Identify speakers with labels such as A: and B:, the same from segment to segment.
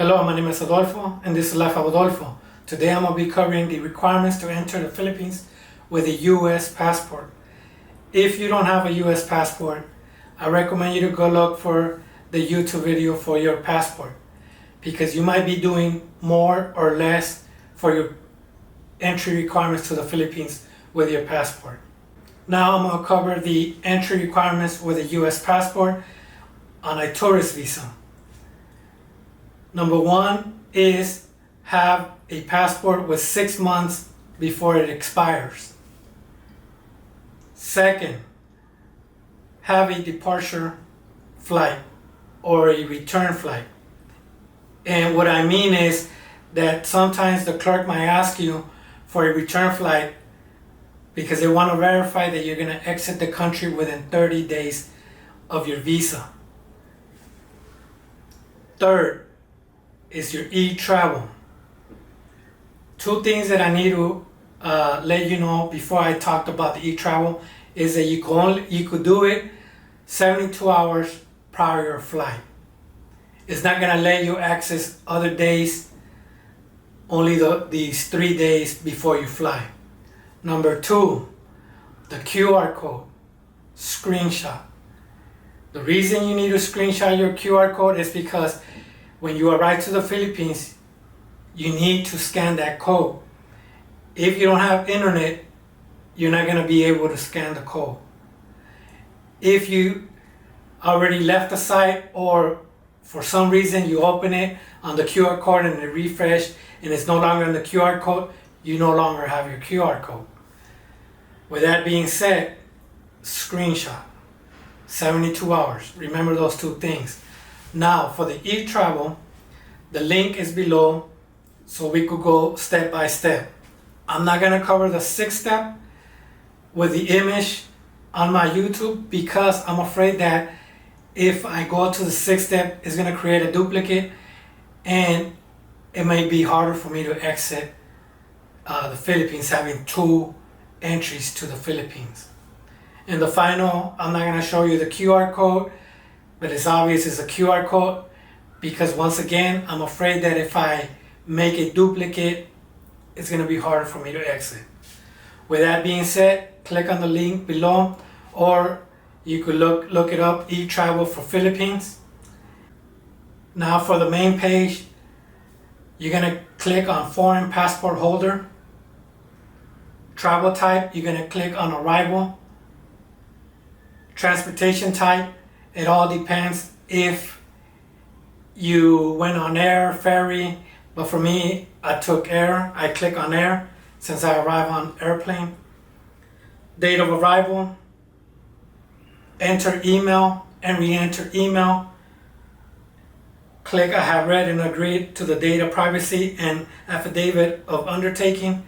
A: Hello, my name is Adolfo, and this is Life of Adolfo. Today I'm going to be covering the requirements to enter the Philippines with a U.S. passport. If you don't have a U.S. passport, I recommend you to go look for the YouTube video for your passport, because you might be doing more or less for your entry requirements to the Philippines with your passport. Now I'm going to cover the entry requirements with a U.S. passport on a tourist visa. Number one is have a passport with 6 months before it expires. Second, have a departure flight or a return flight. And what I mean is that sometimes the clerk might ask you for a return flight because they want to verify that you're going to exit the country within 30 days of your visa. Third is your e-travel. Two things that I need to let you know before I talked about the e-travel is that you could do it 72 hours prior to your flight. It's not going to let you access other days, only these 3 days before you fly. Number two, the QR code, screenshot. The reason you need to screenshot your QR code is because when you arrive to the Philippines, you need to scan that code. If you don't have internet, you're not going to be able to scan the code. If you already left the site or for some reason you open it on the QR code and it refresh and it's no longer in the QR code, you no longer have your QR code. With that being said, screenshot, 72 hours. Remember those two things. Now for the e-travel, the link is below so we could go step by step. I'm not going to cover the 6th step with the image on my YouTube because I'm afraid that if I go to the 6th step, it's going to create a duplicate and it may be harder for me to exit the Philippines having 2 entries to the Philippines. In the final, I'm not going to show you the QR code, but it's obvious it's a QR code because once again, I'm afraid that if I make a duplicate, it's going to be harder for me to exit. With that being said, click on the link below or you could look it up, e-travel for Philippines. Now for the main page, you're going to click on foreign passport holder. Travel type, you're going to click on arrival. Transportation type, it all depends if you went on air, ferry, but for me, I took air. I click on air since I arrived on airplane. Date of arrival, enter email and re-enter email. Click I have read and agreed to the data privacy and affidavit of undertaking,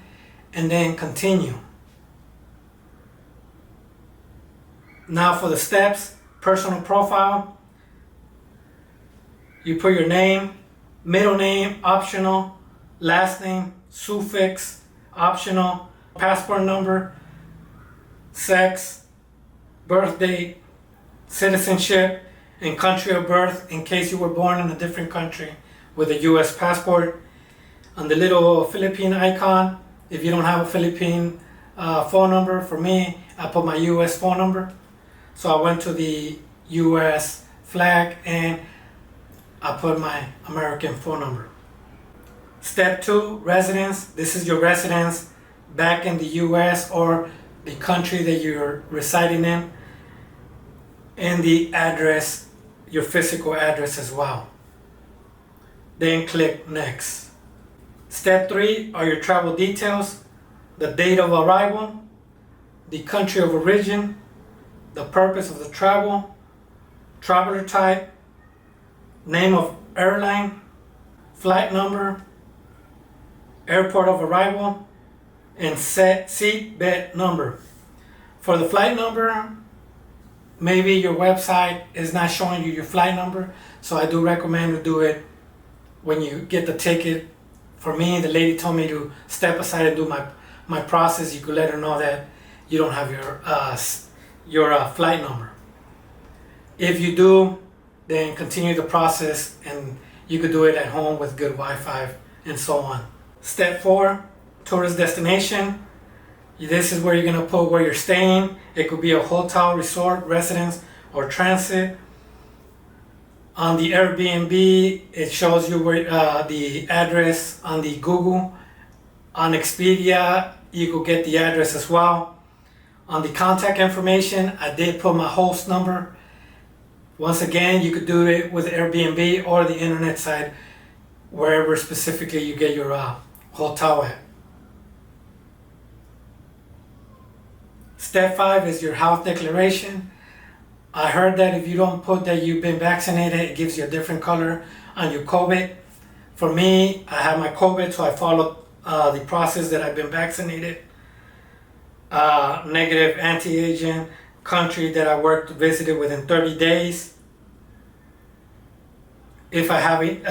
A: and then continue. Now for the steps, personal profile. You put your name, middle name, optional, last name, suffix, optional, passport number, sex, birth date, citizenship, and country of birth in case you were born in a different country with a U.S. passport. On the little Philippine icon, if you don't have a Philippine phone number, for me, I put my U.S. phone number. So I went to the U.S. flag and I put my American phone number. Step 2, residence. This is your residence back in the U.S. or the country that you're residing in. And the address, your physical address as well. Then click next. Step 3 are your travel details, the date of arrival, the country of origin, the purpose of the travel, traveler type, name of airline, flight number, airport of arrival, and seat bed number. For the flight number, maybe your website is not showing you your flight number, so I do recommend to do it when you get the ticket. For me, the lady told me to step aside and do my process. You could let her know that you don't have your flight number. If you do, then continue the process and you could do it at home with good Wi-Fi and so on. Step 4, tourist destination. This is where you're going to put where you're staying. It could be a hotel, resort, residence, or transit. On the Airbnb, it shows you where the address on the Google. On Expedia, you could get the address as well. On the contact information, I did put my host number. Once again, you could do it with Airbnb or the internet site, wherever specifically you get your hotel at. Step 5 is your health declaration. I heard that if you don't put that you've been vaccinated, it gives you a different color on your COVID. For me, I have my COVID, so I followed the process that I've been vaccinated. Negative anti-agent, country that I visited within 30 days. If I have it,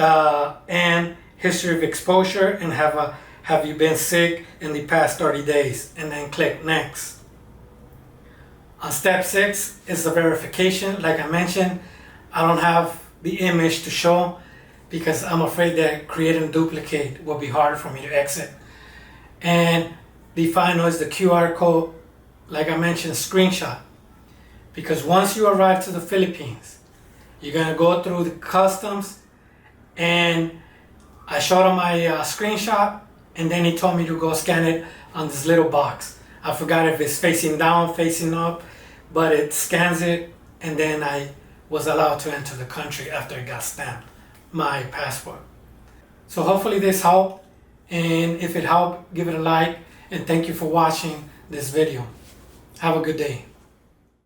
A: and history of exposure, and have you been sick in the past 30 days, and then click next. On step 6 is the verification. Like I mentioned, I don't have the image to show because I'm afraid that creating a duplicate will be hard for me to exit. And the final is the QR code, like I mentioned, screenshot. Because once you arrive to the Philippines, you're gonna go through the customs, and I showed him my screenshot, and then he told me to go scan it on this little box. I forgot if it's facing down, facing up, but it scans it, and then I was allowed to enter the country after it got stamped, my passport. So hopefully this helped, and if it helped, give it a like, and thank you for watching this video. Have a good day.